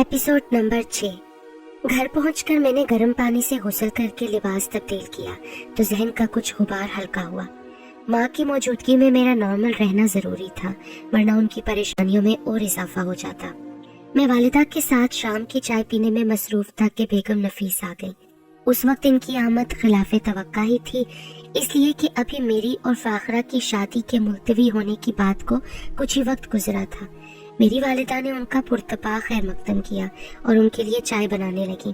Episode number 6। घर पहुंचकर मैंने गर्म पानी से गुस्ल करके लिबास तब्दील किया तो जहन का कुछ गुबार हल्का हुआ। माँ की मौजूदगी में मेरा नॉर्मल रहना जरूरी था, वरना उनकी परेशानियों में और इजाफा हो जाता। मैं वालिदा के साथ शाम की चाय पीने में मसरूफ था कि बेगम नफीस आ गई। उस वक्त इनकी आमद खिलाफे तवक्का ही थी, इसलिए कि अभी मेरी और फाखरा की शादी के मुलतवी होने की बात को कुछ ही वक्त गुजरा था। मेरी वालिदा ने उनका पुरतपा खैर मकदम किया और उनके लिए चाय बनाने लगी।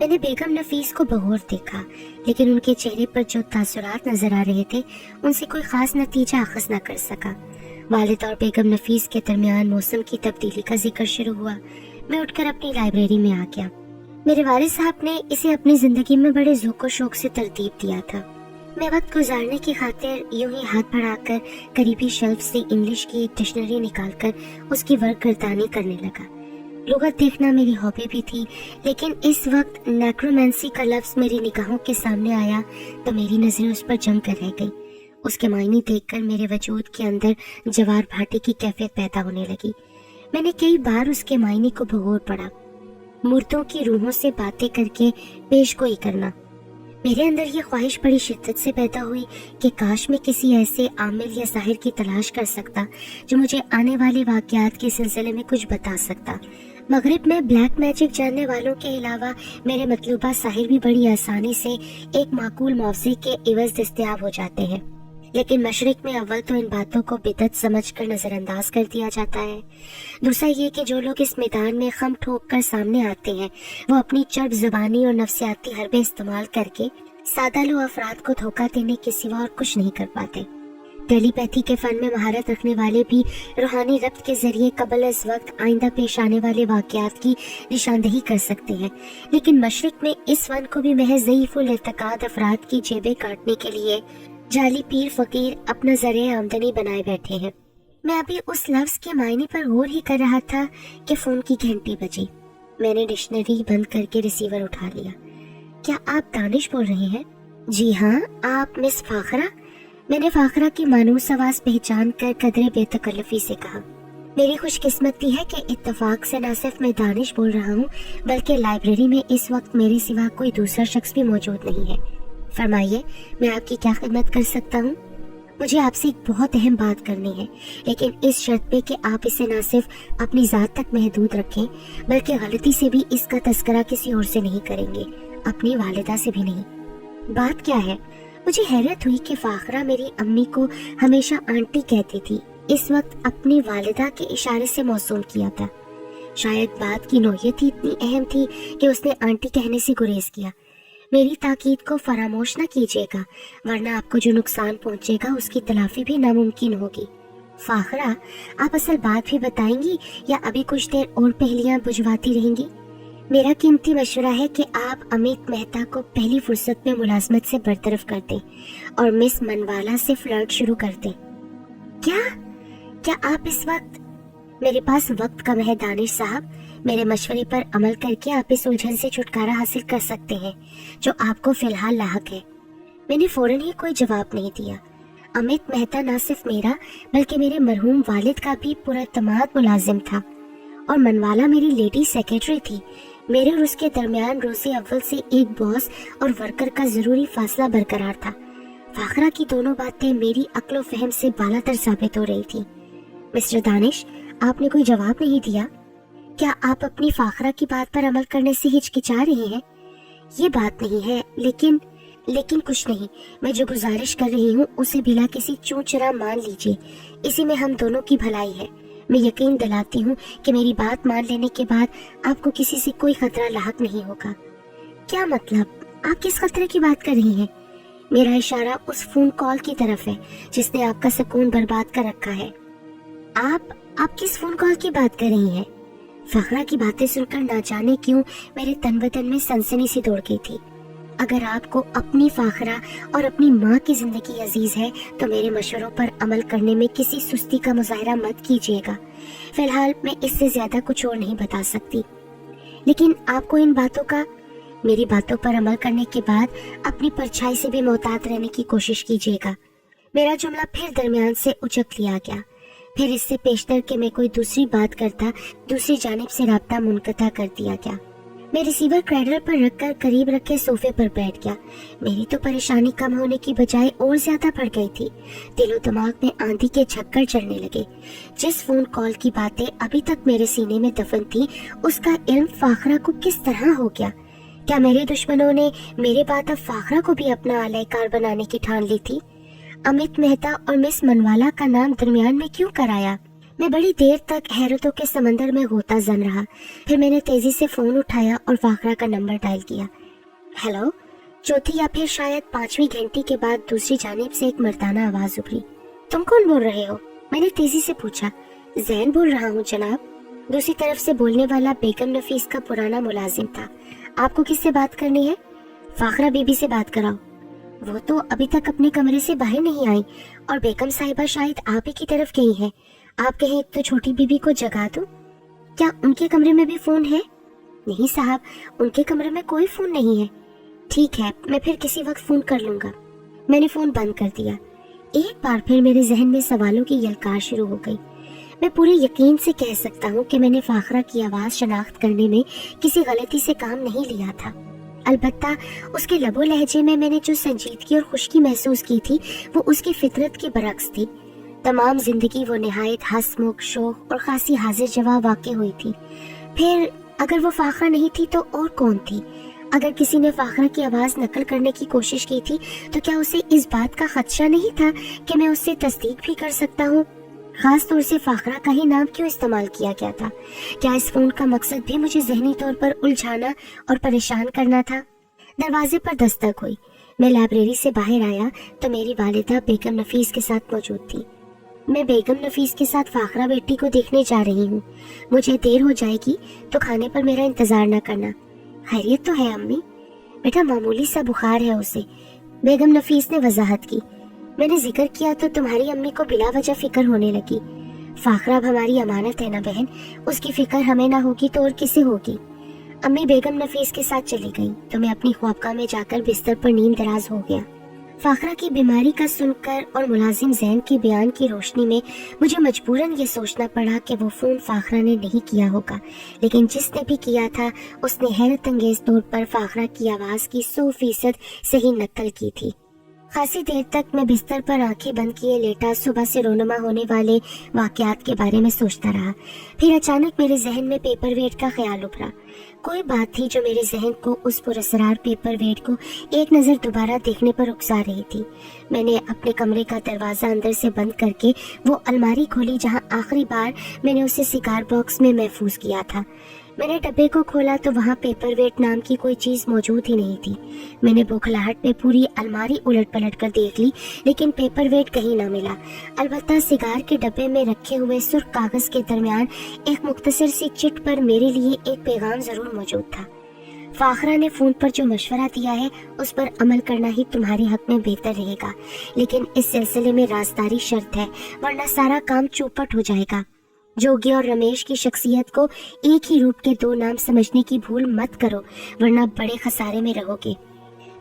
मैंने बेगम नफीस को बगौर देखा, लेकिन उनके चेहरे पर जो तासुरात नजर आ रहे थे उनसे कोई खास नतीजा अखज़ न कर सका। वालिद और बेगम नफीस के दरमियान मौसम की तब्दीली का जिक्र शुरू हुआ। मैं उठकर अपनी लाइब्रेरी में आ गया। मेरे वालिद साहब ने इसे अपनी जिंदगी में बड़े ज़ौक़ व शौक़ से तरतीब दिया था। मैं वक्त गुजारने की खातिर यूं ही हाथ बढ़ाकर करीबी शेल्फ से इंग्लिश की एक डिक्शनरी निकालकर उसकी वर्क गर्दानी करने लगा। लुगत देखना मेरी हॉबी भी थी, लेकिन इस वक्त नेक्रोमेंसी का लफ्ज़ मेरी निगाहों के सामने आया तो मेरी नज़रें उस पर जम कर रह गई। उसके मायने देखकर मेरे वजूद के अंदर जवार भाटे की कैफियत पैदा होने लगी। मैंने कई बार उसके मायने को भगोर पड़ा। मुर्दों की रूहों से बातें करके पेशगोई करना। मेरे अंदर ये ख्वाहिश बड़ी शिद्दत से पैदा हुई कि काश मैं किसी ऐसे आमिल या साहिर की तलाश कर सकता जो मुझे आने वाले वाक़यात के सिलसिले में कुछ बता सकता। मगरिब में ब्लैक मैजिक जानने वालों के अलावा मेरे मतलूबा साहिर भी बड़ी आसानी से एक माकूल मुआवजे के इवज़ दस्तयाब हो जाते हैं, लेकिन मशरिक में अव्वल तो इन बातों को बिदअत समझकर नज़रअंदाज कर दिया जाता है। दूसरा ये कि जो लोग इस मैदान में खम ठोक कर सामने आते हैं वो अपनी चर्ब ज़बानी और नफ्सियाती हरबे इस्तेमाल करके सादा लो अफराद को धोखा देने के सिवा और कुछ नहीं कर पाते। टेलीपैथी के फन में महारत रखने वाले भी रूहानी रब्त के जरिए कबल अज़ वक्त आइंदा पेश आने वाले वाक़यात की निशानदही कर सकते हैं, लेकिन मशरिक में इस फन को भी महज ज़ईफ़ुल एतक़ाद अफराद की जेबें काटने के लिए जाली पीर फकीर अपना ज़रिए आमदनी बनाए बैठे हैं। मैं अभी उस लफ्ज़ के मायने पर गौर ही कर रहा था कि फ़ोन की घंटी बजी। मैंने डिक्शनरी बंद करके रिसीवर उठा लिया। क्या आप दानिश बोल रहे हैं? जी हाँ, आप मिस फाखरा? मैंने फाखरा की मानूस आवाज़ पहचान कर कदरे बेतकल्लुफ़ी से कहा। मेरी खुशकिस्मती है कि इत्तफाक से न सिर्फ मैं दानिश बोल रहा हूँ, बल्कि लाइब्रेरी में इस वक्त मेरे सिवा कोई दूसरा शख्स भी मौजूद नहीं है। फरमाइए, मैं आपकी क्या खिदमत कर सकता हूँ? मुझे आपसे एक बहुत अहम बात करनी है, लेकिन इस शर्त पे कि आप इसे न सिर्फ अपनी ज़ात तक महदूद रखें, बल्कि गलती से भी इसका तस्करा किसी और से नहीं करेंगे, अपनी वालिदा से भी नहीं। बात क्या है? मुझे हैरत हुई कि फाखरा मेरी अम्मी को हमेशा आंटी कहती थी, इस वक्त अपनी वालिदा के इशारे से मौसूल किया था। शायद बात की नौयत ही इतनी अहम थी कि उसने आंटी कहने से गुरेज किया। मेरी ताकीद को फरामोश न कीजिएगा, वरना आपको जो नुकसान पहुंचेगा उसकी तलाफी भी नामुमकिन होगी। फाखरा, आप असल बात भी बताएंगी या अभी कुछ देर और पहेलियां बुझवाती रहेंगी? मेरा कीमती मशवरा है कि आप अमित मेहता को पहली फुर्सत में मुलाजमत से बरतरफ कर दें और मिस मनवाला से फ्लर्ट शुरू कर दें। क्या आप इस वक्त? मेरे पास वक्त कम है दानिश साहब। मेरे मशवरे पर अमल करके आप इस उलझन से छुटकारा हासिल कर सकते हैं जो आपको फिलहाल लाहक है। मैंने फौरन ही कोई जवाब नहीं दिया। अमित मेहता न सिर्फ मेरा बल्कि मेरे मरहूम वालिद का भी पुरअतमाद मुलाजिम था और मनवाला मेरी लेडी सेक्रेटरी थी। मेरे और उसके दरमियान रोज़े अव्वल से एक बॉस और वर्कर का जरूरी फासला बरकरार था। फाखरा की दोनों बातें मेरी अक्ल व फहम से बालातर साबित हो रही थी। मिस्टर दानिश, आपने कोई जवाब नहीं दिया। क्या आप अपनी फाखरा की बात पर अमल करने से हिचकिचा रहे हैं? ये बात नहीं है, लेकिन कुछ नहीं। मैं जो गुजारिश कर रही हूँ उसे बिना किसी चूचरा मान लीजिए। इसी में हम दोनों की भलाई है। मैं यकीन दिलाती हूँ कि मेरी बात मान लेने के बाद आपको किसी से कोई खतरा लाहक नहीं होगा। क्या मतलब? आप किस खतरे की बात कर रही हैं? मेरा इशारा उस फोन कॉल की तरफ है जिसने आपका सुकून बर्बाद कर रखा है। आप किस फोन कॉल की बात कर रही हैं? फाखरा की बातें सुनकर ना जाने क्यों मेरे तन बदन में सनसनी सी दौड़ गई थी। अगर आपको अपनी फाखरा और अपनी माँ की जिंदगी अजीज है तो मेरे मशवरों पर अमल करने में किसी सुस्ती का मुजाहरा मत कीजिएगा। फिलहाल मैं इससे ज्यादा कुछ और नहीं बता सकती, लेकिन आपको इन बातों का मेरी बातों पर अमल करने के बाद अपनी परछाई से भी मोहतात रहने की कोशिश कीजिएगा। मेरा जुमला फिर दरमियान से उचक लिया गया। फिर इससे पेशतर कि मैं कोई दूसरी बात करता, दूसरी जानिब से राब्ता मुनक़ता कर दिया क्या। मैं रिसीवर क्रैडल पर रखकर करीब रखे सोफे पर बैठ गया। मेरी तो परेशानी कम होने की बजाय और ज्यादा बढ़ गई थी। दिलो दिमाग में आंधी के झक्कर चलने लगे। जिस फोन कॉल की बातें अभी तक मेरे सीने में दफन थी, उसका इल्म फाखरा को किस तरह हो गया। क्या मेरे दुश्मनों ने मेरे बाद अब फाखरा को भी अपना आलयकार बनाने की ठान ली थी। अमित मेहता और मिस मनवाला का नाम दरमियान में क्यों कराया। मैं बड़ी देर तक हैरतों के समंदर में गोता जन रहा। फिर मैंने तेजी से फोन उठाया और फाखरा का नंबर डायल किया। हेलो। चौथी या फिर शायद 5वीं घंटी के बाद दूसरी जानिब से एक मर्दाना आवाज उभरी। तुम कौन बोल रहे हो? मैंने तेजी से पूछा। जैन बोल रहा हूँ जनाब। दूसरी तरफ से बोलने वाला बेगम नफीस का पुराना मुलाजिम था। आपको किससे बात करनी है? फाखरा बीबी से बात कराओ। वो तो अभी तक अपने कमरे से बाहर नहीं आई और बेगम साहिबा शायद आप ही की तरफ गई है। आप कहें तो छोटी बीबी को जगा दूं? क्या उनके कमरे में भी फोन है? नहीं साहब, उनके कमरे में कोई फोन नहीं है। ठीक है, मैं फिर किसी वक्त फोन कर लूंगा। मैंने फोन बंद कर दिया। एक बार फिर मेरे जहन में सवालों की यलकार शुरू हो गई। मैं पूरे यकीन से कह सकता हूँ कि मैंने फाखरा की आवाज शनाख्त करने में किसी गलती से काम नहीं लिया था। अलबत्ता उसके लबो लहजे में मैंने जो संजीदगी और खुशकी महसूस की थी, वो उसकी फितरत के बरक्स थी। तमाम जिंदगी वो निहायत हंसमुख, शोख और खासी हाजिर जवाब वाक़ हुई थी। फिर अगर वो फाखरा नहीं थी तो और कौन थी? अगर किसी ने फाखरा की आवाज नकल करने की कोशिश की थी तो क्या उसे इस बात का खदशा नहीं था कि मैं उससे तस्दीक भी कर सकता हूँ? खास तौर से फाखरा का ही नाम क्यों इस्तेमाल किया गया था? क्या इस फोन का मकसद भी मुझे जहनी तौर पर उलझाना और परेशान करना था? दरवाजे पर दस्तक हुई। मैं लाइब्रेरी से बाहर आया तो मेरी वालिदा बेगम नफीस के साथ मौजूद थी। मैं बेगम नफीस के साथ फाखरा बेटी को देखने जा रही हूँ। मुझे देर हो जाएगी तो खाने पर मेरा इंतजार न करना। खैरियत तो है अम्मी? बेटा मामूली सा बुखार है उसे, बेगम नफीस ने वजाहत की। मैंने जिक्र किया तो तुम्हारी अम्मी को बिला वजह फिक्र होने लगी। फाखरा अब हमारी अमानत है ना बहन, उसकी फिक्र हमें ना होगी तो और किसे होगी। अम्मी बेगम नफीस के साथ चली गई तो मैं अपनी ख्वाबगाह में जाकर बिस्तर पर नींद दराज हो गया। फाखरा की बीमारी का सुनकर और मुलाजिम जैन के बयान की रोशनी में मुझे मजबूरन ये सोचना पड़ा कि वो फोन फाखरा ने नहीं किया होगा, लेकिन जिसने भी किया था उसने हैरत अंगेज तौर पर फाखरा की आवाज की 100% सही नकल की थी। खासी देर तक मैं बिस्तर पर आंखें बंद किए लेटा सुबह से रोनुमा होने वाले वाकयात के बारे में सोचता रहा। फिर अचानक मेरे जहन में पेपर वेट का ख्याल उभरा। कोई बात थी जो मेरे जहन को उस पुरअसरार पेपर वेट को एक नज़र दोबारा देखने पर उकसा रही थी। मैंने अपने कमरे का दरवाज़ा अंदर से बंद करके वो अलमारी खोली जहां आखिरी बार मैंने उसे सिगार बॉक्स में महफूज किया था। मैंने डब्बे को खोला तो वहाँ पेपर वेट नाम की कोई चीज़ मौजूद ही नहीं थी। मैंने बौखलाहट में पूरी अलमारी उलट पलट कर देख ली, लेकिन पेपर वेट कहीं ना मिला। अलबत्ता सिगार के डब्बे में रखे हुए सुर्ख कागज के दरमियान एक मुख्तसर सी चिट पर मेरे लिए एक पैगाम जरूर मौजूद था। फाखरा ने फोन पर जो मशवरा दिया है उस पर अमल करना ही तुम्हारे हक में बेहतर रहेगा, लेकिन इस सिलसिले में राजदारी शर्त है, वरना सारा काम चौपट हो जाएगा। जोगी और रमेश की शख्सियत को एक ही रूप के दो नाम समझने की भूल मत करो, वरना बड़े खसारे में रहोगे।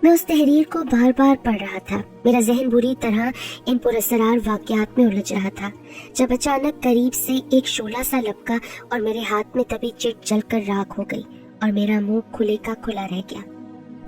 मैं उस तहरीर को बार बार पढ़ रहा था। मेरा जहन बुरी तरह इन पुरअसरार वाकयात में उलझ रहा था, जब अचानक करीब से एक शोला सा लपका और मेरे हाथ में तभी चिट जलकर राख हो गई और मेरा मुंह खुले का खुला रह गया।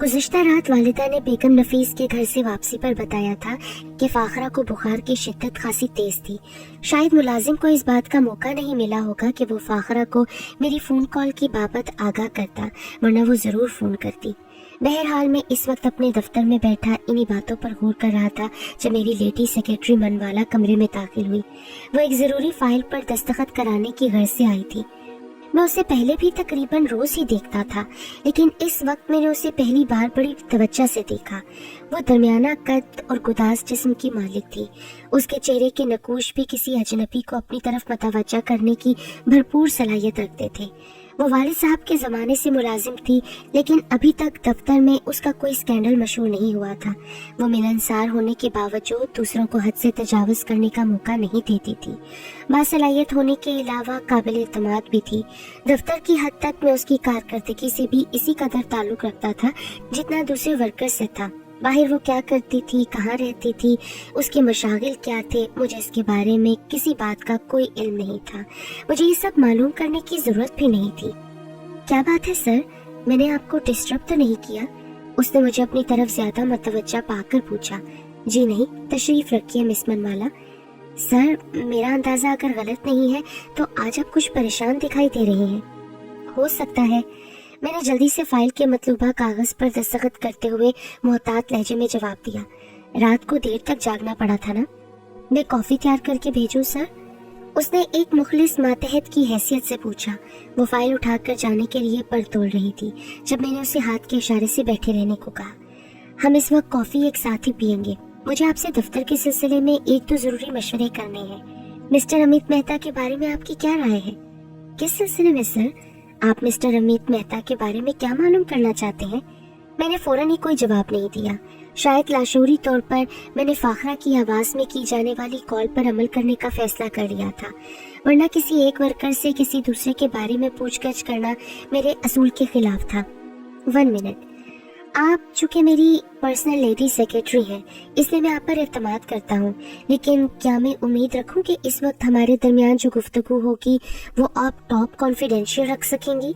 गुज़िश्ता रात वालिदा ने बेगम नफीस के घर से वापसी पर बताया था कि फाखरा को बुखार की शिद्दत खासी तेज थी। शायद मुलाजिम को इस बात का मौका नहीं मिला होगा कि वो फाखरा को मेरी फोन कॉल की बाबत आगाह करता, वरना वो जरूर फोन करती। बहरहाल मैं इस वक्त अपने दफ्तर में बैठा इन्हीं बातों पर गौर कर रहा था जब मेरी लेडी सेक्रेटरी मनवाला कमरे में दाखिल हुई। वो एक जरूरी फाइल पर दस्तखत कराने की गर्ज से आई थी। मैं उसे पहले भी तकरीबन रोज ही देखता था, लेकिन इस वक्त मैंने उसे पहली बार बड़ी तवज्जो से देखा। वो दरमियाना कद और गुदास जिस्म की मालिक थी। उसके चेहरे के नकूश भी किसी अजनबी को अपनी तरफ मतवज्जा करने की भरपूर सलाहियत रखते थे। वो वालिद साहब के ज़माने से मुलाजिम थी, लेकिन अभी तक दफ्तर में उसका कोई स्कैंडल मशहूर नहीं हुआ था। वो मिलनसार होने के बावजूद दूसरों को हद से तजावुज करने का मौका नहीं देती थी। बासलाहियत होने के अलावा काबिल एतमाद भी थी। दफ्तर की हद तक मैं उसकी कारकर्दगी से भी इसी कदर ताल्लुक रखता था जितना दूसरे वर्कर से था। बाहर वो क्या करती थी, कहाँ रहती थी, उसके मशागिल क्या थे, मुझे इसके बारे में किसी बात का कोई इल्म नहीं था। मुझे ये सब मालूम करने की जरूरत भी नहीं थी। क्या बात है सर, मैंने आपको डिस्टर्ब तो नहीं किया? उसने मुझे अपनी तरफ ज्यादा मतवज्जा पाकर पूछा। जी नहीं, तशरीफ रखिए मिस मनवाला। सर, मेरा अंदाजा अगर गलत नहीं है तो आज आप कुछ परेशान दिखाई दे रहे हैं। हो सकता है। मैंने जल्दी से फाइल के मतलूबा कागज पर दस्तखत करते हुए मोहतात लहजे में जवाब दिया। रात को देर तक जागना पड़ा था ना। मैं कॉफी तैयार करके भेजूं सर? उसने एक मुखलिस मातहत की हैसियत से पूछा। वो फाइल उठाकर जाने के लिए पर तोड़ रही थी जब मैंने उसे हाथ के इशारे से बैठे रहने को कहा। हम इस वक्त कॉफी एक साथ ही पियेंगे। मुझे आपसे दफ्तर के सिलसिले में एक तो जरूरी मशवरे करने हैं। मिस्टर अमित मेहता के बारे में आपकी क्या राय है? किस सिलसिले में सर? आप मिस्टर अमित मेहता के बारे में क्या मालूम करना चाहते हैं? मैंने फौरन ही कोई जवाब नहीं दिया। शायद लाशूरी तौर पर मैंने फाखरा की आवाज में की जाने वाली कॉल पर अमल करने का फैसला कर लिया था, वरना किसी एक वर्कर से किसी दूसरे के बारे में पूछगछ करना मेरे असूल के खिलाफ था। 1 मिनट। आप चूंकि मेरी पर्सनल लेडी सेक्रेटरी हैं, इसलिए मैं आप पर एतमाद करता हूँ, लेकिन क्या मैं उम्मीद रखूँ कि इस वक्त हमारे दरमियान जो गुफ्तगू होगी वो आप टॉप कॉन्फिडेंशियल रख सकेंगी?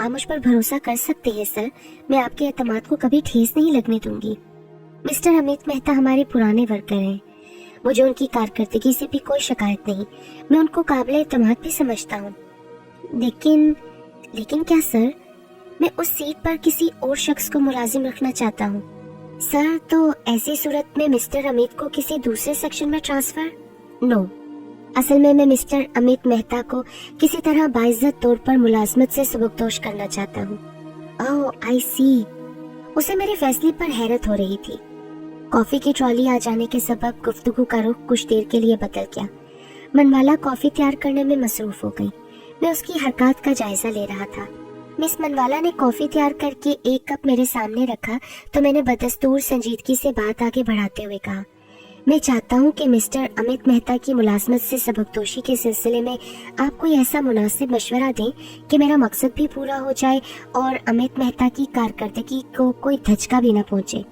आप मुझ पर भरोसा कर सकते हैं सर, मैं आपके एतमाद को कभी ठेस नहीं लगने दूंगी। मिस्टर अमित मेहता हमारे पुराने वर्कर हैं। मुझे उनकी कारकर्दगी से भी कोई शिकायत नहीं। मैं उनको काबिल एतमाद भी समझता हूँ। लेकिन क्या सर? मैं उस सीट पर किसी और शख्स को मुलाजिम रखना चाहता हूँ। सर, तो ऐसी सूरत में मिस्टर अमित को किसी दूसरे सेक्शन में ट्रांसफर? नो, असल में मैं मिस्टर अमित मेहता को किसी तरह बाइज्जत तौर पर मुलाजमत से सबकदोश करना चाहता हूँ। ओह, आई सी। उसे मेरे फैसले पर हैरत हो रही थी। कॉफी की ट्रॉली आ जाने के सबब गुफ्तगू का रुख कुछ देर के लिए बदल गया। मनवाला कॉफी तैयार करने में मसरूफ हो गई। मैं उसकी हरकत का जायजा ले रहा था। मिस मनवाला ने कॉफी तैयार करके एक कप मेरे सामने रखा तो मैंने बदस्तूर संजीदगी से बात आगे बढ़ाते हुए कहा, मैं चाहता हूँ कि मिस्टर अमित मेहता की मुलाजमत से सबकदोशी के सिलसिले में आप कोई ऐसा मुनासिब मशवरा दें कि मेरा मकसद भी पूरा हो जाए और अमित मेहता की कारकर्दगी को कोई धचका भी न पहुँचे।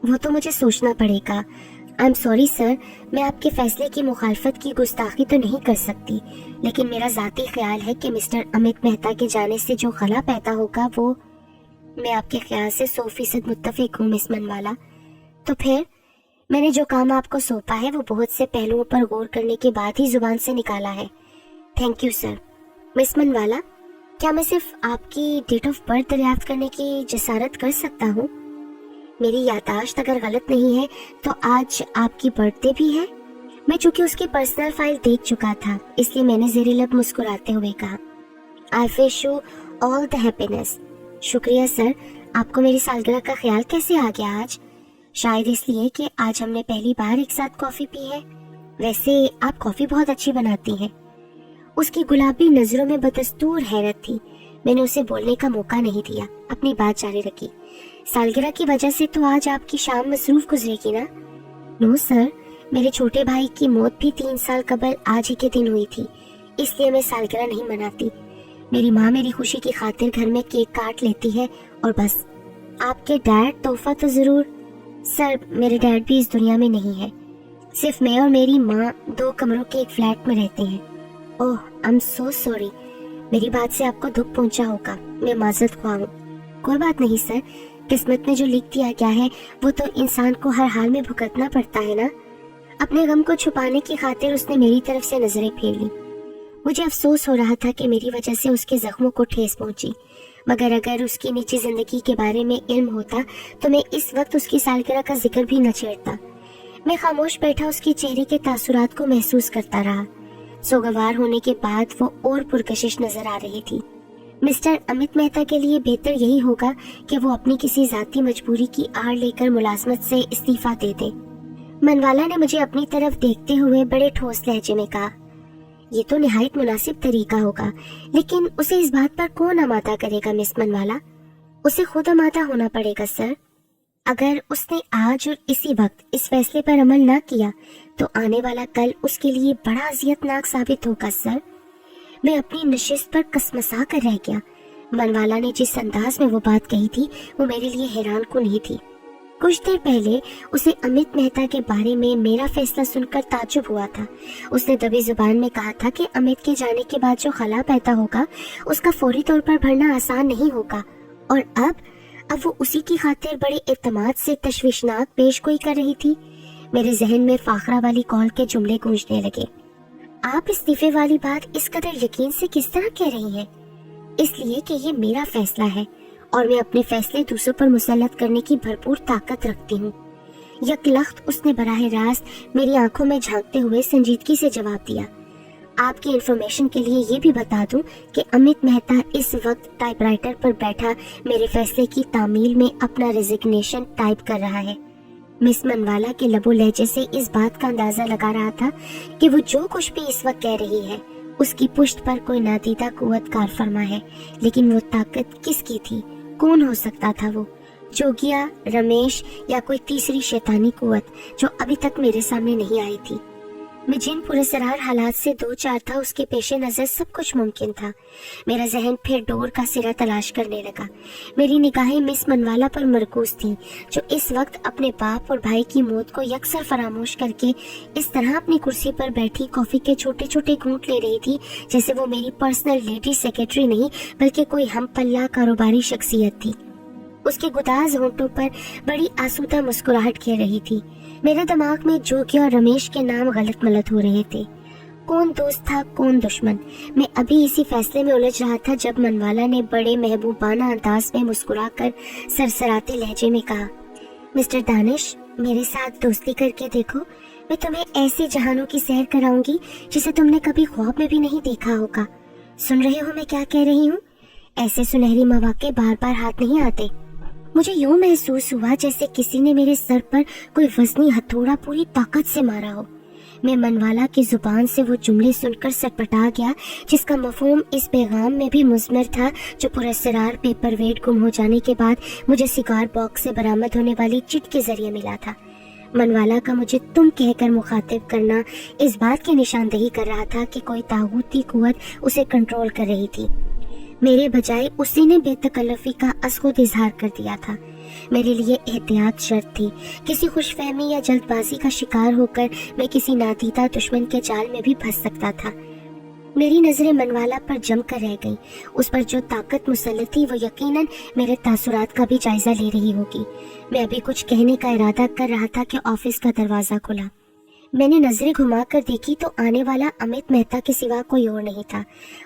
वो तो मुझे सोचना पड़ेगा। आई एम सॉरी सर, मैं आपके फैसले की मुखालफत की गुस्ताखी तो नहीं कर सकती, लेकिन मेरा जाती ख्याल है कि मिस्टर अमित मेहता के जाने से जो खला पैदा होगा वो। मैं आपके ख्याल से 100% मुत्तफिक हूँ मिस मनवाला। तो फिर मैंने जो काम आपको सौंपा है वो बहुत से पहलुओं पर गौर करने के बाद ही जुबान से निकाला है। Thank you sir. मिस मनवाला, क्या मैं सिर्फ आपकी डेट ऑफ बर्थ दरियाफ्त करने की जसारत कर सकता हूँ? मेरी यादाश्त अगर गलत नहीं है तो आज आपकी बर्थडे भी है। मैं चूंकि उसकी पर्सनल फाइल देख चुका था, इसलिए मैंने ज़ेरे लब मुस्कुराते हुए कहा, I wish you all the happiness. शुक्रिया सर। आपको मेरी सालगिरह का ख्याल कैसे आ गया आज? शायद इसलिए कि आज हमने पहली बार एक साथ कॉफी पी है। वैसे आप कॉफी बहुत अच्छी बनाती हैं। उसकी गुलाबी नजरों में बदस्तूर हैरत थी। मैंने उसे बोलने का मौका नहीं दिया, अपनी बात जारी रखी। सालगिरह की वजह से तो आज आपकी शाम मसरूफ गुजरेगी ना? नो सर, मेरे छोटे भाई की मौत भी 3 साल कबल आज ही के दिन हुई थी, इसलिए मैं सालगिरह नहीं मनाती। मेरी माँ मेरी खुशी की खातिर घर में केक काट लेती है और बस। आपके डैड तोहफा तो जरूर? सर, मेरे डैड भी इस दुनिया में नहीं है। सिर्फ मैं और मेरी माँ 2 कमरों के एक फ्लैट में रहते हैं। ओह, आई एम सो सॉरी। मेरी बात से आपको दुख पहुंचा होगा, मैं माजरत ख्वाह हूँ। कोई बात नहीं सर, किस्मत में जो लिख दिया गया है वो तो इंसान को हर हाल में भुगतना पड़ता है ना। अपने गम को छुपाने की खातिर उसने मेरी तरफ से नजरें फेर ली। मुझे अफसोस हो रहा था कि मेरी वजह से उसके जख्मों को ठेस पहुंची, मगर अगर उसकी निजी जिंदगी के बारे में इल्म होता तो मैं इस वक्त उसकी सालगिरह का जिक्र भी न छेड़ता। मैं खामोश बैठा उसके चेहरे के तासुरात को महसूस करता रहा। सोगवार होने के बाद वो और पुरकशिश नजर आ रही थी। मिस्टर अमित मेहता के लिए बेहतर यही होगा कि वो अपनी किसी जाती मजबूरी की आड़ लेकर मुलाजमत से इस्तीफा दे दे। मनवाला ने मुझे अपनी तरफ देखते हुए बड़े ठोस लहजे में कहा, ये तो निहायत मुनासिब तरीका होगा, लेकिन उसे इस बात पर कौन आमादा करेगा मिस मनवाला? उसे खुद आमादा होना पड़ेगा सर। अगर उसने आज और इसी वक्त इस फैसले पर अमल ना किया तो आने वाला कल उसके लिए बड़ा अजियतनाक साबित होगा सर। मैं अपनी नशिस्त पर कसमसा कर रह गया। मनवाला ने जिस अंदाज में वो बात कही थी वो मेरे लिए हैरान कुन ही थी। कुछ देर पहले उसे अमित मेहता के बारे में मेरा फैसला सुनकर ताज्जुब हुआ था। उसने दबी जुबान में कहा था कि अमित के जाने के बाद जो खला पैदा होगा उसका फौरी तौर पर भरना आसान नहीं होगा, और अब वो उसी की खातिर बड़े इत्तेमाद से तशवीशनाक पेशगोई कर रही थी। मेरे जहन में फाखरा वाली कॉल के जुमले गूंजने लगे। आप इस्तीफे वाली बात इस कदर यकीन से किस तरह कह रही हैं? इसलिए कि ये मेरा फैसला है और मैं अपने फैसले दूसरों पर मुसल्लत करने की भरपूर ताकत रखती हूँ। यकलख्त उसने बराह रास्त मेरी आंखों में झांकते हुए संजीदगी से जवाब दिया। आपकी इंफॉर्मेशन के लिए ये भी बता दूं कि अमित मेहता इस वक्त टाइपराइटर पर बैठा मेरे फैसले की तामील में अपना रेजिग्नेशन टाइप कर रहा है। मिस मनवाला के लबो लहजे से इस बात का अंदाजा लगा रहा था कि वो जो कुछ भी इस वक्त कह रही है उसकी पुष्ट पर कोई नादीदा कुव्वत कार फरमा है, लेकिन वो ताकत किसकी थी? कौन हो सकता था वो? जोगिया, रमेश या कोई तीसरी शैतानी कुव्वत जो अभी तक मेरे सामने नहीं आई थी। मैं जिन पुरस्कार हालात से दो चार था उसके पेशे नजर सब कुछ मुमकिन था। मेरा जहन फिर डोर का सिरा तलाश करने लगा। मेरी निगाहें मिस मनवाला पर मरकूज थीं, जो इस वक्त अपने बाप और भाई की मौत को यकसर फरामोश करके इस तरह अपनी कुर्सी पर बैठी कॉफी के छोटे छोटे घूंट ले रही थी जैसे वो मेरी पर्सनल लेडी सेक्रेटरी नहीं बल्कि कोई हम पल्ला कारोबारी शख्सियत थी। उसके गुदाज होंठों पर बड़ी आसूदा मुस्कुराहट खेल रही थी। मेरे दिमाग में जोगिया और रमेश के नाम गलत मलत हो रहे थे। कौन दोस्त था कौन दुश्मन? मैं अभी इसी फैसले में उलझ रहा था जब मनवाला ने बड़े महबूबाना अंदाज में मुस्कुराकर सरसराते लहजे में कहा, मिस्टर दानिश, मेरे साथ दोस्ती करके देखो। मैं तुम्हें ऐसे जहानों की सैर कराऊंगी जिसे तुमने कभी ख्वाब में भी नहीं देखा होगा। सुन रहे हो मैं क्या कह रही हूँ? ऐसे सुनहरी मौके बार बार हाथ नहीं आते। मुझे यूं महसूस हुआ जैसे किसी ने मेरे सर पर कोई वजनी हथौड़ा पूरी ताकत से मारा हो। मैं मनवाला की जुबान से वो जुमले सुनकर सटपटा गया जिसका मफहूम इस पैगाम में भी मुज़मर था जो पुरस्कार पेपर वेट गुम हो जाने के बाद मुझे सिगार बॉक्स से बरामद होने वाली चिट के जरिए मिला था। मनवाला का मुझे तुम कहकर मुखातिब करना इस बात की निशानदेही कर रहा था कि कोई तागूती कुव्वत उसे कंट्रोल कर रही थी। मेरे बजाय उसी ने बेतकल्लफी का असखुद इजहार कर दिया था। मेरे लिए एहतियात शर्त थी। किसी खुशफहमी या जल्दबाजी का शिकार होकर मैं किसी नादीदा दुश्मन के जाल में भी फंस सकता था। मेरी नजरें मनवाला पर जम कर रह गई। उस पर जो ताकत मुसल्लत थी वो यकीनन मेरे तासुरात का भी जायजा ले रही होगी। मैं अभी कुछ कहने का इरादा कर रहा था कि ऑफिस का दरवाजा खुला। मैंने नजरें घुमाकर देखी तो आने वाला अमित मेहता के सिवा कोई और नहीं था।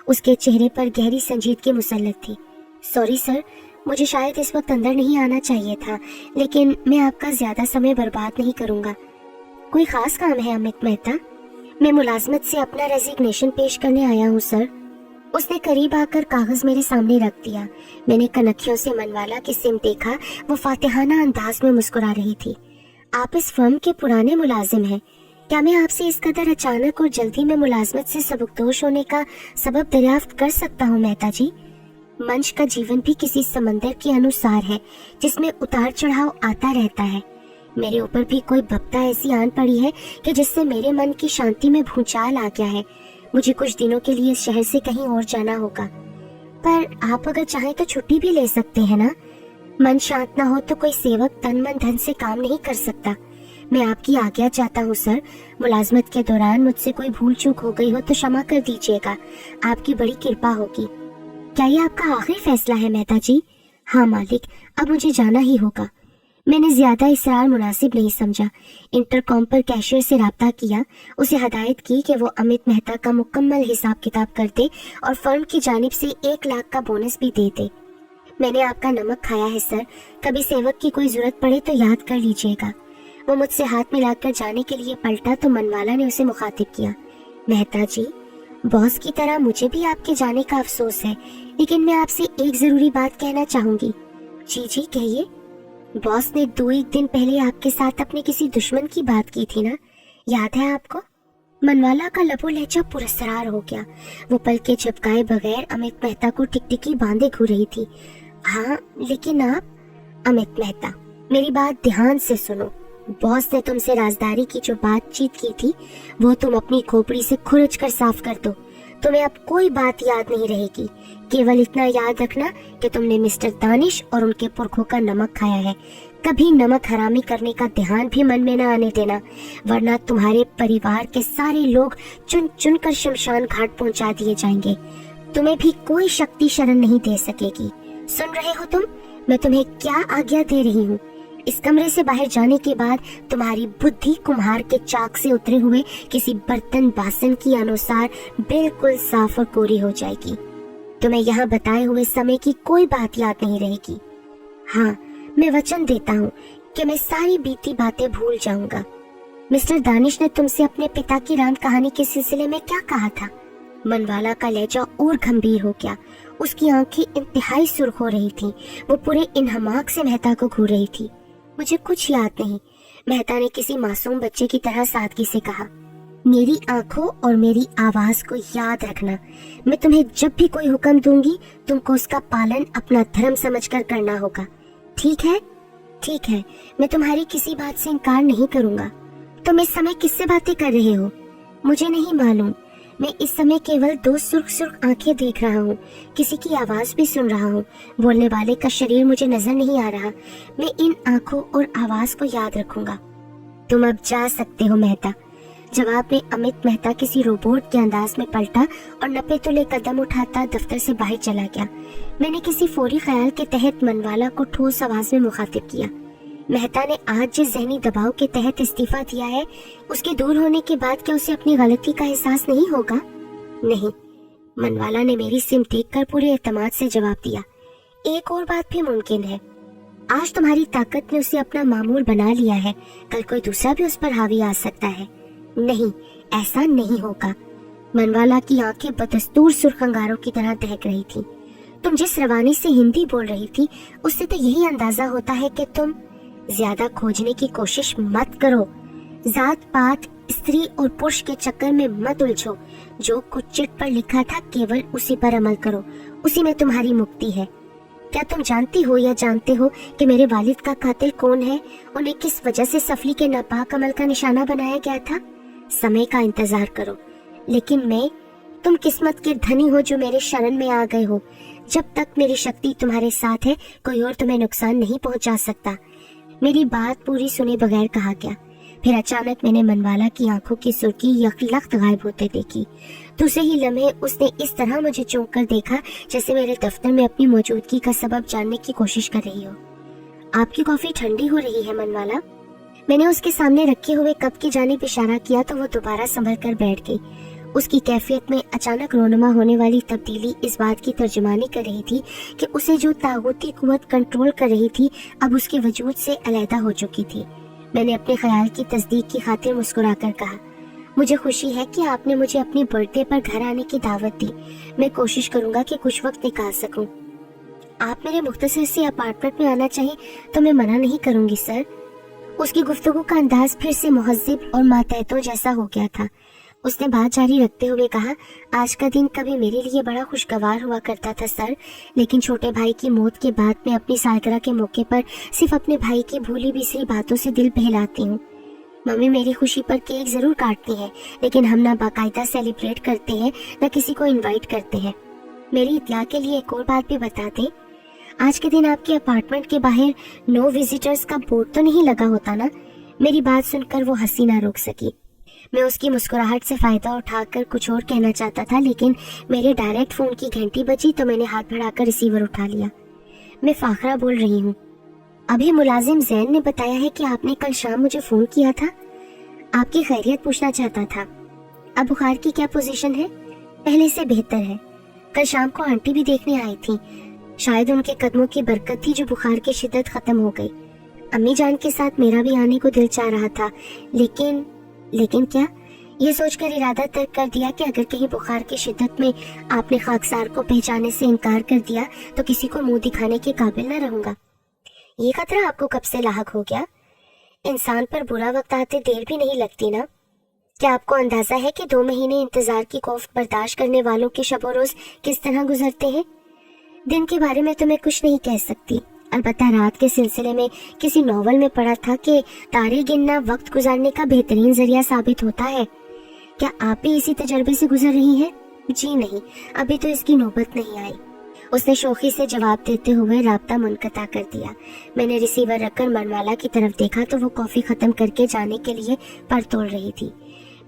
उसके चेहरे पर गहरी संजीदगी मुसल्लत थी। सॉरी सर, मुझे शायद इस वक्त अंदर नहीं आना चाहिए था, लेकिन मैं आपका ज्यादा समय बर्बाद नहीं करूंगा। कोई खास काम है अमित मेहता? मैं मुलाजमत से अपना रेजिग्नेशन पेश करने आया हूँ सर। उसने करीब आकर कागज मेरे सामने रख दिया। मैंने कनखियों से मनवाला की सिम देखा। वो फातिहाना अंदाज में मुस्कुरा रही थी। आप इस फर्म के पुराने मुलाजिम हैं। क्या मैं आपसे इस कदर अचानक और जल्दी में मुलाजमत से सबकदोश होने का सबब दरियाफ्त कर सकता हूँ मेहता जी? मंच का जीवन भी किसी समंदर के अनुसार है जिसमें उतार चढ़ाव आता रहता है। मेरे ऊपर भी कोई बप्ता ऐसी आन पड़ी है कि जिससे मेरे मन की शांति में भूचाल आ गया है। मुझे कुछ दिनों के लिए इस शहर से कहीं और जाना होगा, पर आप अगर चाहें तो छुट्टी भी ले सकते हैं ना। मन शांत ना हो तो कोई सेवक तन मन धन से काम नहीं कर सकता। मैं आपकी आज्ञा चाहता हूँ सर। मुलाजमत के दौरान मुझसे कोई भूल चूक हो गई हो तो क्षमा कर दीजिएगा। आपकी बड़ी कृपा होगी। क्या ये आपका आखिरी फैसला है मेहता जी? हाँ मालिक, अब मुझे जाना ही होगा। मैंने ज्यादा इसरार मुनासिब नहीं समझा। इंटरकॉम पर कैशियर से राब्ता किया। उसे हदायत की कि वो अमित मेहता का मुकम्मल हिसाब किताब कर दे और फर्म की जानिब से 1 लाख का बोनस भी दे दे। मैंने आपका नमक खाया है सर। कभी सेवक की कोई जरूरत पड़े तो याद कर लीजिएगा। वो मुझसे हाथ मिलाकर जाने के लिए पलटा तो मनवाला ने उसे मुखातिब किया। मेहता जी, बॉस की तरह मुझे भी आपके जाने का अफसोस है, लेकिन मैं आपसे एक जरूरी बात कहना चाहूंगी। जी जी कहिए। बॉस ने 2-1 दिन पहले आपके साथ अपने किसी दुश्मन की बात की थी ना, याद है आपको? मनवाला का लबो लहजा पुरस्कार हो गया। वो पलके झपकाए बगैर अमित मेहता को टिकटिकी बांधे घूर रही थी। हाँ, लेकिन आप? अमित मेहता, मेरी बात ध्यान से सुनो। बॉस ने तुमसे राजदारी की जो बातचीत की थी वो तुम अपनी खोपड़ी से खुरच कर साफ कर दो। तुम्हें अब कोई बात याद नहीं रहेगी। केवल इतना याद रखना कि तुमने मिस्टर दानिश और उनके पुरखों का नमक खाया है। कभी नमक हरामी करने का ध्यान भी मन में न आने देना, वरना तुम्हारे परिवार के सारे लोग चुन चुन कर शमशान घाट पहुंचा दिए जाएंगे। तुम्हें भी कोई शक्ति शरण नहीं दे सकेगी। सुन रहे हो तुम? मैं तुम्हें क्या आज्ञा दे रही हूँ। इस कमरे से बाहर जाने के बाद तुम्हारी बुद्धि कुम्हार के चाक से उतरे हुए किसी बर्तन बासन की अनुसार बिल्कुल साफ और कोरी हो जाएगी। तुम्हें यहाँ बताए हुए समय की कोई बात याद नहीं रहेगी। हाँ, मैं वचन देता हूँ कि मैं सारी बीती बातें भूल जाऊंगा। मिस्टर दानिश ने तुमसे अपने पिता की राम कहानी के सिलसिले में क्या कहा था? मनवाला का लहजा और गंभीर हो गया। उसकी आंखें इंतहाई सुर्ख हो रही थीं। वो पूरे इन्हमाक से मेहता को घूर रही थी। मुझे कुछ याद नहीं, मेहता ने किसी मासूम बच्चे की तरह सादगी से कहा। मेरी आंखों और मेरी आवाज को याद रखना। मैं तुम्हें जब भी कोई हुक्म दूंगी, तुमको उसका पालन अपना धर्म समझकर करना होगा। ठीक है? ठीक है, मैं तुम्हारी किसी बात से इनकार नहीं करूंगा। तुम इस समय किससे बातें कर रहे हो? मुझे नहीं मालूम। मैं इस समय केवल दो सुर्ख सुर्ख आंखें देख रहा हूँ, किसी की आवाज भी सुन रहा हूँ। बोलने वाले का शरीर मुझे नजर नहीं आ रहा। मैं इन आंखों और आवाज को याद रखूंगा। तुम अब जा सकते हो मेहता। जवाब में अमित मेहता किसी रोबोट के अंदाज में पलटा और नपे तुले कदम उठाता दफ्तर से बाहर चला गया। मैंने किसी फौरी ख्याल के तहत मनवाला को ठोस आवाज में मुखातिब किया। मेहता ने आज जिस ज़हनी दबाव के तहत इस्तीफा दिया है, उसके दूर होने के बाद क्या उसे अपनी गलती का एहसास नहीं होगा? नहीं। मनवाला ने मेरी सिमत देखकर पूरे एतमाद से जवाब दिया। एक और बात भी मुमकिन है। आज तुम्हारी ताकत ने उसे अपना मामूल बना लिया है, कल कोई दूसरा भी उस पर हावी आ सकता है। नहीं, ऐसा नहीं होगा। मनवाला की आंखें बदस्तूर सुर्ख अंगारों की तरह दहक रही थी। तुम जिस रवानी से हिंदी बोल रही थी, उससे तो यही अंदाजा होता है कि तुम ज्यादा खोजने की कोशिश मत करो। जात पात, स्त्री और पुरुष के चक्कर में मत उलझो। जो कुछ चिट पर लिखा था केवल उसी पर अमल करो। उसी में तुम्हारी मुक्ति है। क्या तुम जानती हो या जानते हो कि मेरे वालिद का कातिल कौन है? उन्हें किस वजह से सफली के नापाक अमल का निशाना बनाया गया था? समय का इंतजार करो। लेकिन तुम किस्मत के धनी हो जो मेरे शरण में आ गए हो। जब तक मेरी शक्ति तुम्हारे साथ है, कोई और तुम्हें नुकसान नहीं पहुंचा सकता। मेरी बात पूरी सुने बगैर कहा गया। फिर अचानक मैंने मनवाला की आंखों की सुर्खी यकलख्त गायब होते देखी। दूसरे ही लम्हे उसने इस तरह मुझे चौंक कर देखा जैसे मेरे दफ्तर में अपनी मौजूदगी का सबब जानने की कोशिश कर रही हो। आपकी कॉफी ठंडी हो रही है मनवाला। मैंने उसके सामने रखे हुए कप की जानिब इशारा किया तो वो दोबारा संभल कर बैठ गई। उसकी कैफियत में अचानक रोनुमा होने वाली तब्दीली इस बात की तर्जुमानी कर रही थी कि उसे जो तागूती कुव्वत कंट्रोल कर रही थी अब उसके वजूद से अलहदा हो चुकी थी। मैंने अपने ख्याल की तस्दीक की खातिर मुस्कुराकर कहा, मुझे खुशी है कि आपने मुझे अपनी बर्थडे पर घर आने की दावत दी। मैं कोशिश करूंगा कि कुछ वक्त निकाल सकूं। आप मेरे मुख्तसर से अपार्टमेंट में आना चाहिए तो मैं मना नहीं करूंगी सर। उसकी गुफ्तगू का अंदाज फिर से मुहज्जिब और मातहतों जैसा हो गया था। उसने बात जारी रखते हुए कहा, आज का दिन कभी मेरे लिए बड़ा खुशगवार हुआ करता था सर, लेकिन छोटे भाई की मौत के बाद मैं अपनी सालगिरह के मौके पर सिर्फ अपने भाई की भूली बिसरी बातों से दिल बहलाती हूँ। मम्मी मेरी खुशी पर केक जरूर काटती है, लेकिन हम ना बाकायदा सेलिब्रेट करते हैं न किसी को इन्वाइट करते हैं। मेरी इत्तला के लिए एक और बात भी बता दें, आज के दिन आपके अपार्टमेंट के बाहर नो विजिटर्स का बोर्ड तो नहीं लगा होता ना? मेरी बात सुनकर वो हंसी ना रोक सकी। मैं उसकी मुस्कुराहट से फायदा उठाकर कुछ और कहना चाहता था, लेकिन मेरे डायरेक्ट फोन की घंटी बजी तो मैंने हाथ बढ़ाकर रिसीवर उठा लिया। मैं फाखरा बोल रही हूँ। अभी मुलाजिम जैन ने बताया है कि आपने कल शाम मुझे फोन किया था। आपकी खैरियत पूछना चाहता था। अब बुखार की क्या पोजीशन है? पहले से बेहतर है। कल शाम को आंटी भी देखने आई थी। शायद उनके कदमों की बरकत थी जो बुखार की शिद्दत खत्म हो गई। अम्मी जान के साथ मेरा भी आने को दिल चाह रहा था, लेकिन क्या? ये सोचकर इरादा तर्क कर दिया कि अगर कहीं बुखार की शिद्दत में आपने खाकसार को पहचाने से इनकार कर दिया तो किसी को मुंह दिखाने के काबिल न रहूंगा। ये खतरा आपको कब से लाहक हो गया? इंसान पर बुरा वक्त आते देर भी नहीं लगती ना। क्या आपको अंदाजा है कि 2 महीने इंतजार की कोफ्त बर्दाश्त करने वालों के शबो रोज किस तरह गुजरते हैं? दिन के बारे में तो मैं कुछ नहीं कह सकती, अलबत्ता रात के सिलसिले में किसी नॉवल में पढ़ा था कि तारे गिनना वक्त गुजारने का बेहतरीन जरिया साबित होता है। क्या आप भी इसी तजर्बे से गुजर रही हैं? जी नहीं, अभी तो इसकी नौबत नहीं आई। उसने शोखी से जवाब देते हुए राब्ता मुनक़ता कर दिया। मैंने रिसीवर रखकर मनवाला की तरफ देखा तो वो कॉफी खत्म करके जाने के लिए पर तोड़ रही थी।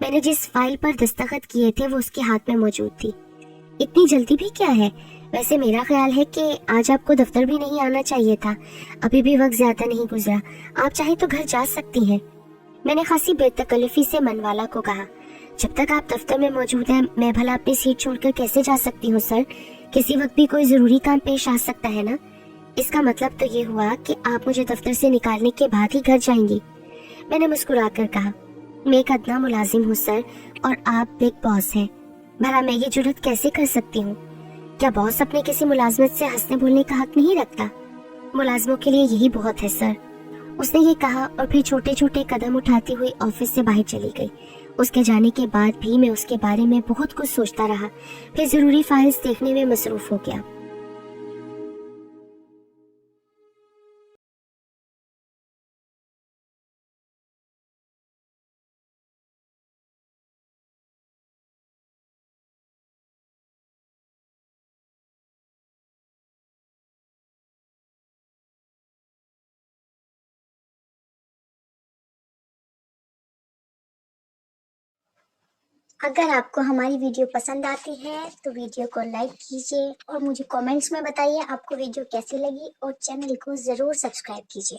मैंने जिस फाइल पर दस्तखत किए थे वो उसके हाथ में मौजूद थी। इतनी जल्दी भी क्या है? वैसे मेरा ख्याल है कि आज आपको दफ्तर भी नहीं आना चाहिए था। अभी भी वक्त ज्यादा नहीं गुजरा, आप चाहे तो घर जा सकती हैं। मैंने खासी बेतकल्लुफी से मनवाला को कहा। जब तक आप दफ्तर में मौजूद हैं, मैं भला अपनी सीट छोड़कर कैसे जा सकती हूँ सर? किसी वक्त भी कोई जरूरी काम पेश आ सकता है ना। इसका मतलब तो ये हुआ कि आप मुझे दफ्तर से निकालने के बाद ही घर जाएंगी। मैंने मुस्कुराकर कहा, मैं एक अदना मुलाजिम हूँ सर, और आप बिग बॉस हैं। भला मैं ये जुर्रत कैसे कर सकती हूँ? क्या बॉस अपने किसी मुलाजमत से हंसने बोलने का हक नहीं रखता? मुलाजमों के लिए यही बहुत है सर। उसने ये कहा और फिर छोटे छोटे कदम उठाती हुई ऑफिस से बाहर चली गई। उसके जाने के बाद भी मैं उसके बारे में बहुत कुछ सोचता रहा, फिर जरूरी फाइल्स देखने में मसरूफ हो गया। अगर आपको हमारी वीडियो पसंद आती है तो वीडियो को लाइक कीजिए और मुझे कमेंट्स में बताइए आपको वीडियो कैसी लगी, और चैनल को ज़रूर सब्सक्राइब कीजिए।